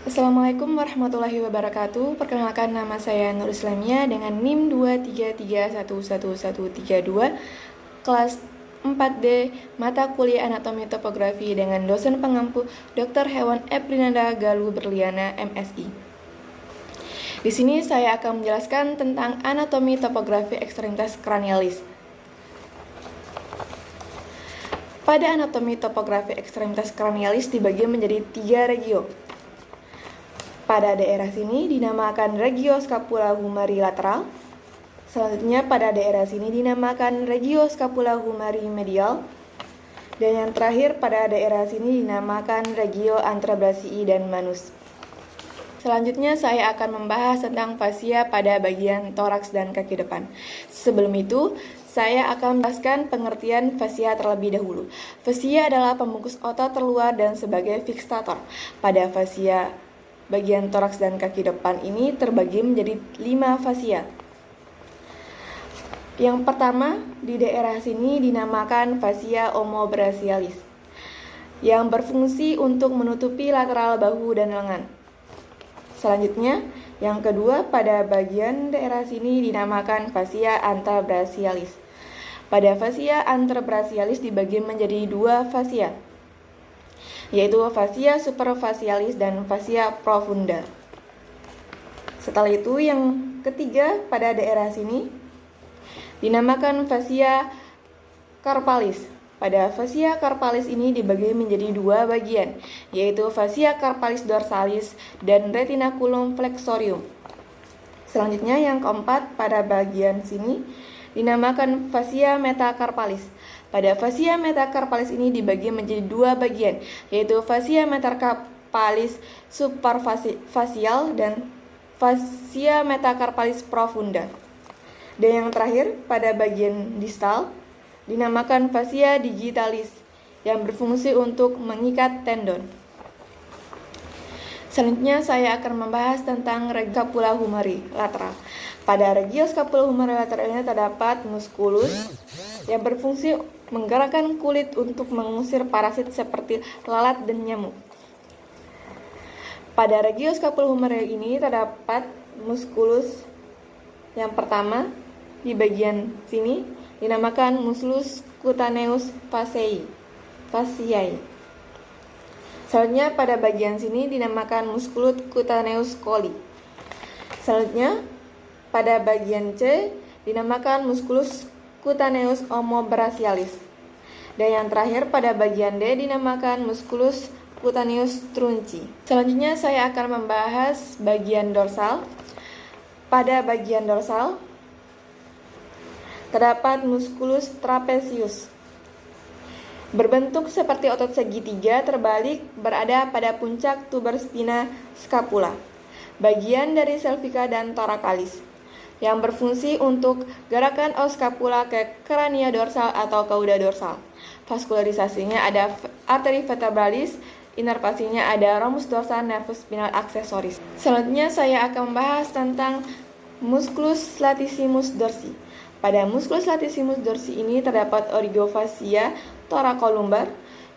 Assalamualaikum warahmatullahi wabarakatuh. Perkenalkan, nama saya Nur Islamia dengan NIM 233111132, kelas 4D, mata kuliah Anatomi Topografi dengan dosen pengampu Dr. Hewan Eprinanda Galuh Berliana, MSI. Di sini saya akan menjelaskan tentang anatomi topografi ekstremitas kranialis. Pada anatomi topografi ekstremitas kranialis dibagi menjadi 3 regio. Pada daerah sini dinamakan regio scapula humeri lateral. Selanjutnya pada daerah sini dinamakan regio scapula humeri medial. Dan yang terakhir pada daerah sini dinamakan regio antebrasii dan manus. Selanjutnya saya akan membahas tentang fascia pada bagian toraks dan kaki depan. Sebelum itu, saya akan menjelaskan pengertian fascia terlebih dahulu. Fascia adalah pembungkus otot terluar dan sebagai fiksator. Pada fascia bagian toraks dan kaki depan ini terbagi menjadi 5 fascia. Yang pertama, di daerah sini dinamakan fascia omobrachialis, yang berfungsi untuk menutupi lateral bahu dan lengan. Selanjutnya, yang kedua, pada bagian daerah sini dinamakan fascia antebrachialis. Pada fascia antebrachialis dibagi menjadi 2 fascia, yaitu fascia superficialis dan fascia profunda. Setelah itu yang ketiga pada daerah sini dinamakan fascia carpalis. Pada fascia carpalis ini dibagi menjadi 2 bagian, yaitu fascia carpalis dorsalis dan retinaculum flexorium. Selanjutnya yang keempat pada bagian sini dinamakan fascia metacarpalis. Pada fascia metacarpalis ini dibagi menjadi 2 bagian, yaitu fascia metacarpalis superficial dan fascia metacarpalis profunda. Dan yang terakhir, pada bagian distal dinamakan fascia digitalis, yang berfungsi untuk mengikat tendon. Selanjutnya saya akan membahas tentang regio scapula humeri lateral. Pada regio scapula humeri lateral ini terdapat muskulus yang berfungsi menggerakkan kulit untuk mengusir parasit seperti lalat dan nyamuk. Pada regio scapula humeri ini terdapat muskulus yang pertama di bagian sini dinamakan musculus cutaneus fasciae. Selanjutnya pada bagian sini dinamakan musculus cutaneus coli. Selanjutnya pada bagian C dinamakan musculus cutaneus omobrachialis. Dan yang terakhir pada bagian D dinamakan musculus cutaneus trunci. Selanjutnya saya akan membahas bagian dorsal. Pada bagian dorsal terdapat musculus trapezius, berbentuk seperti otot segitiga terbalik berada pada puncak tuber spina scapula, bagian dari cervica dan thoracalis, yang berfungsi untuk gerakan os scapula ke krania dorsal atau cauda dorsal. Vaskularisasinya ada arteri vertebralis, inervasinya ada ramus dorsal nervus spinal accessoris. Selanjutnya saya akan membahas tentang musculus latissimus dorsi. Pada musculus latissimus dorsi ini terdapat origofascia thoracolumbar,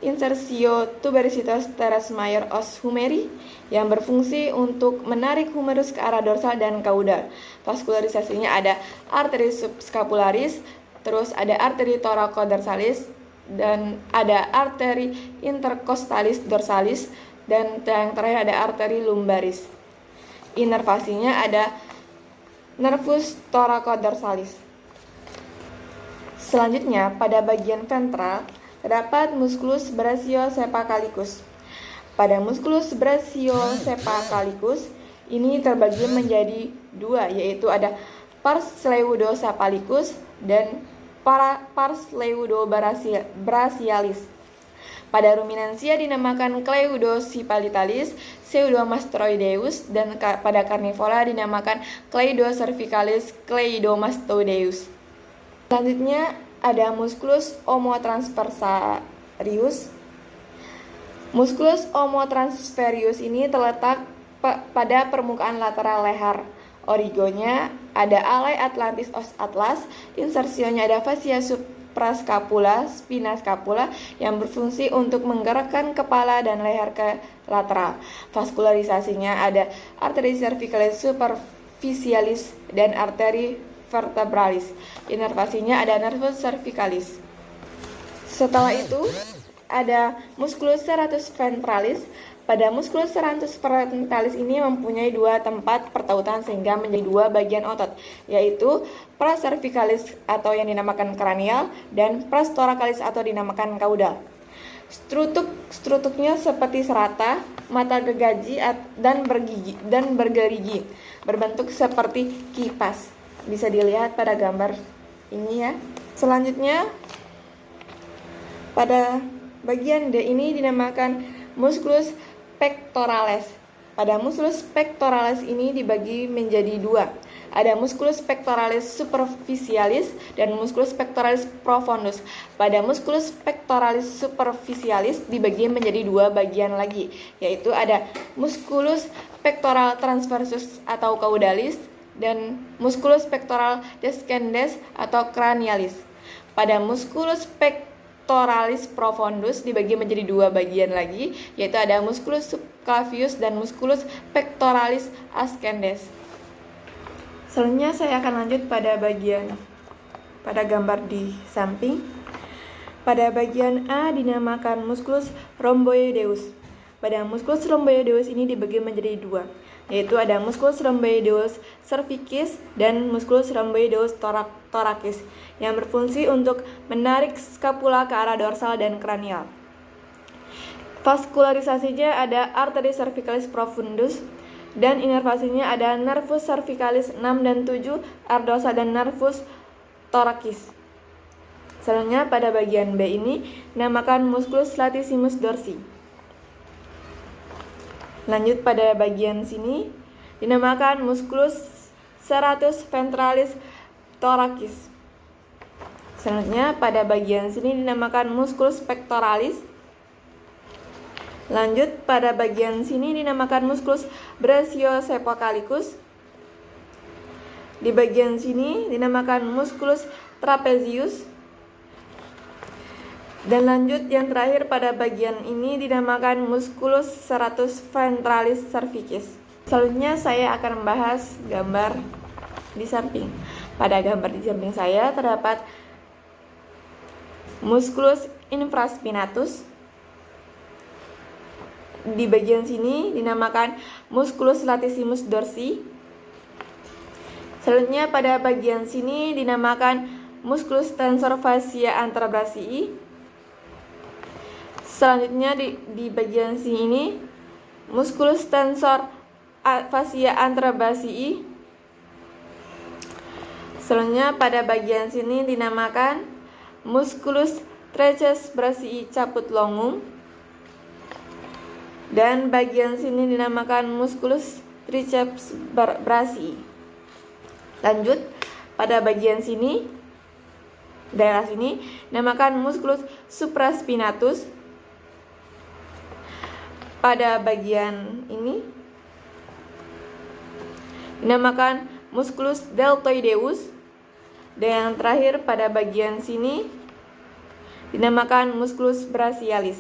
insertio tuberositas teres major os humeri, yang berfungsi untuk menarik humerus ke arah dorsal dan caudal. Vaskularisasinya ada arteri subscapularis, terus ada arteri thoracoldorsalis, dan ada arteri intercostalis dorsalis, dan yang terakhir ada arteri lumbaris. Inervasinya ada nervus thoracoldorsalis. Selanjutnya, pada bagian ventral terdapat musculus brachiocephalicus. Pada musculus brachiocephalicus ini terbagi menjadi 2, yaitu ada pars leudocephalicus dan pars leudobrachialis. Pada ruminansia dinamakan Cleidocipitalis pseudomastroideus, dan pada carnivora dinamakan Cleidocervicalis cleidomastoideus. Selanjutnya ada musculus omotransversarius. Musculus omotransversarius ini terletak pada permukaan lateral leher. Origonya ada alai atlantis os atlas, insersionya ada fascia suprascapula, spina scapula yang berfungsi untuk menggerakkan kepala dan leher ke lateral. Vaskularisasinya ada arteri cervicalis superficialis dan arteri vertebralis. Inervasinya ada nervus cervicalis. Setelah itu ada musculus serratus ventralis. Pada musculus serratus ventralis ini mempunyai dua tempat pertautan sehingga menjadi dua bagian otot, yaitu pracervicalis atau yang dinamakan kranial dan prastoracalis atau dinamakan kaudal. Strukturnya seperti serata, mata gergaji dan bergerigi, berbentuk seperti kipas. Bisa dilihat pada gambar ini ya. Selanjutnya pada bagian D ini dinamakan musculus pectoralis. Pada musculus pectoralis ini dibagi menjadi dua. Ada musculus pectoralis superficialis dan musculus pectoralis profundus. Pada musculus pectoralis superficialis dibagi menjadi dua bagian lagi, yaitu ada musculus pectoral transversus atau caudalis dan musculus pectoral descendens atau cranialis. Pada musculus pectoralis profundus dibagi menjadi dua bagian lagi, yaitu ada musculus subclavius dan musculus pectoralis ascendens. Selanjutnya saya akan lanjut pada gambar di samping. Pada bagian A dinamakan musculus rhomboideus. Pada musculus rhomboideus ini dibagi menjadi dua, yaitu ada musculus rhomboideus cervicis dan musculus rhomboideus thoracis yang berfungsi untuk menarik skapula ke arah dorsal dan kranial. Vaskularisasinya ada arteri cervicalis profundus dan inervasinya ada nervus cervicalis 6 dan 7, ardosa dan nervus thoracis. Selanjutnya pada bagian B ini dinamakan musculus latissimus dorsi. Lanjut pada bagian sini dinamakan musculus serratus ventralis thoracis. Selanjutnya pada bagian sini dinamakan musculus pectoralis. Lanjut pada bagian sini dinamakan musculus brachiocephalicus. Di bagian sini dinamakan musculus trapezius. Dan lanjut yang terakhir pada bagian ini dinamakan musculus serratus ventralis cervicis. Selanjutnya saya akan membahas gambar di samping. Pada gambar di samping saya terdapat musculus infraspinatus. Di bagian sini dinamakan musculus latissimus dorsi. Selanjutnya pada bagian sini dinamakan musculus tensor fascia anterobrachii. Selanjutnya di bagian sini ini musculus tensor fascia anterobrachii. Selanjutnya pada bagian sini dinamakan musculus trapezius brachii caput longum. Dan bagian sini dinamakan musculus triceps brachii. Lanjut pada bagian sini, daerah sini dinamakan musculus supraspinatus. Pada bagian ini dinamakan musculus deltoideus. Dan yang terakhir pada bagian sini dinamakan musculus brachialis.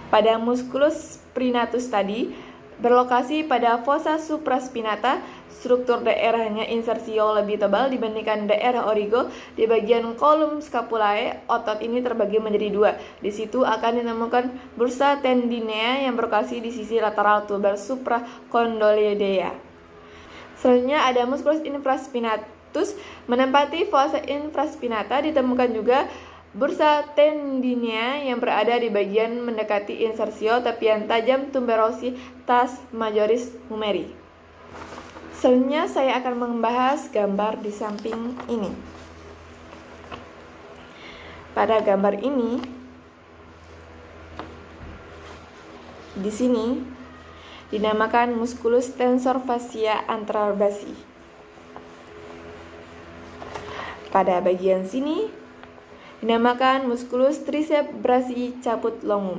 Pada musculus spinatus tadi berlokasi pada fossa supraspinata. Struktur daerahnya insersio lebih tebal dibandingkan daerah origo. Di bagian kolum scapulae, otot ini terbagi menjadi dua. Di situ akan ditemukan bursa tendinea yang berlokasi di sisi lateral tuber supracondyloidea. Selanjutnya ada musculus infraspinatus. Menempati fossa infraspinata ditemukan juga bursa tendinea yang berada di bagian mendekati insersio tepian tajam tuberosi tas majoris humeri. Selanjutnya saya akan membahas gambar di samping ini. Pada gambar ini, di sini dinamakan musculus tensor fascia anterobrachii. Pada bagian sini dinamakan musculus triceps brachii caput longum.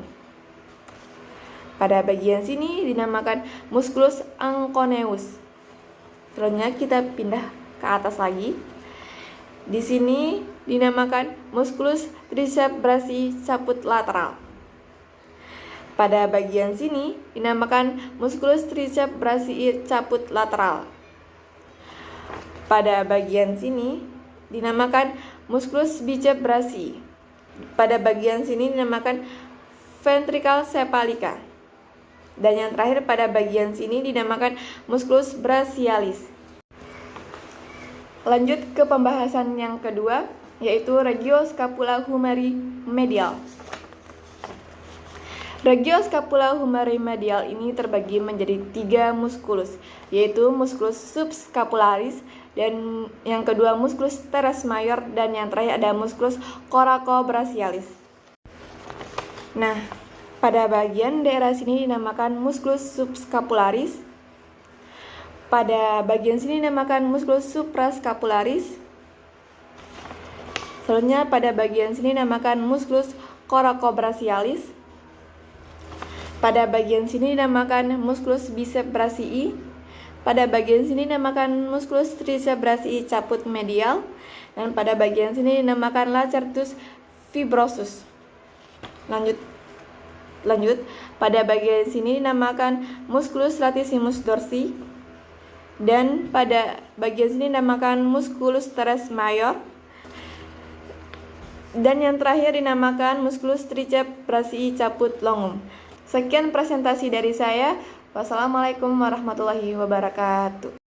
Pada bagian sini dinamakan musculus anconeus. Selanjutnya kita pindah ke atas lagi. Di sini dinamakan musculus triceps brachii caput lateral. Pada bagian sini dinamakan musculus triceps brachii caput lateral. Pada bagian sini dinamakan musculus biceps brachii. Pada bagian sini dinamakan ventricle cephalica. Dan yang terakhir pada bagian sini dinamakan musculus brachialis. Lanjut ke pembahasan yang kedua, yaitu regioscapula humeri medial. Regioscapula humeri medial ini terbagi menjadi 3 musculus, yaitu musculus subscapularis, dan yang kedua musculus teres major, dan yang terakhir ada musculus coracobrachialis. Nah, pada bagian daerah sini dinamakan musculus subscapularis. Pada bagian sini dinamakan musculus suprascapularis. Selanjutnya pada bagian sini dinamakan musculus coracobrachialis. Pada bagian sini dinamakan musculus biceps brachii. Pada bagian sini dinamakan musculus triceps brachii caput medial. Dan pada bagian sini dinamakan lacertus fibrosus. Lanjut, pada bagian sini dinamakan musculus latissimus dorsi, dan pada bagian sini dinamakan musculus teres major, dan yang terakhir dinamakan musculus triceps brachii caput longum. Sekian presentasi dari saya. Wassalamualaikum warahmatullahi wabarakatuh.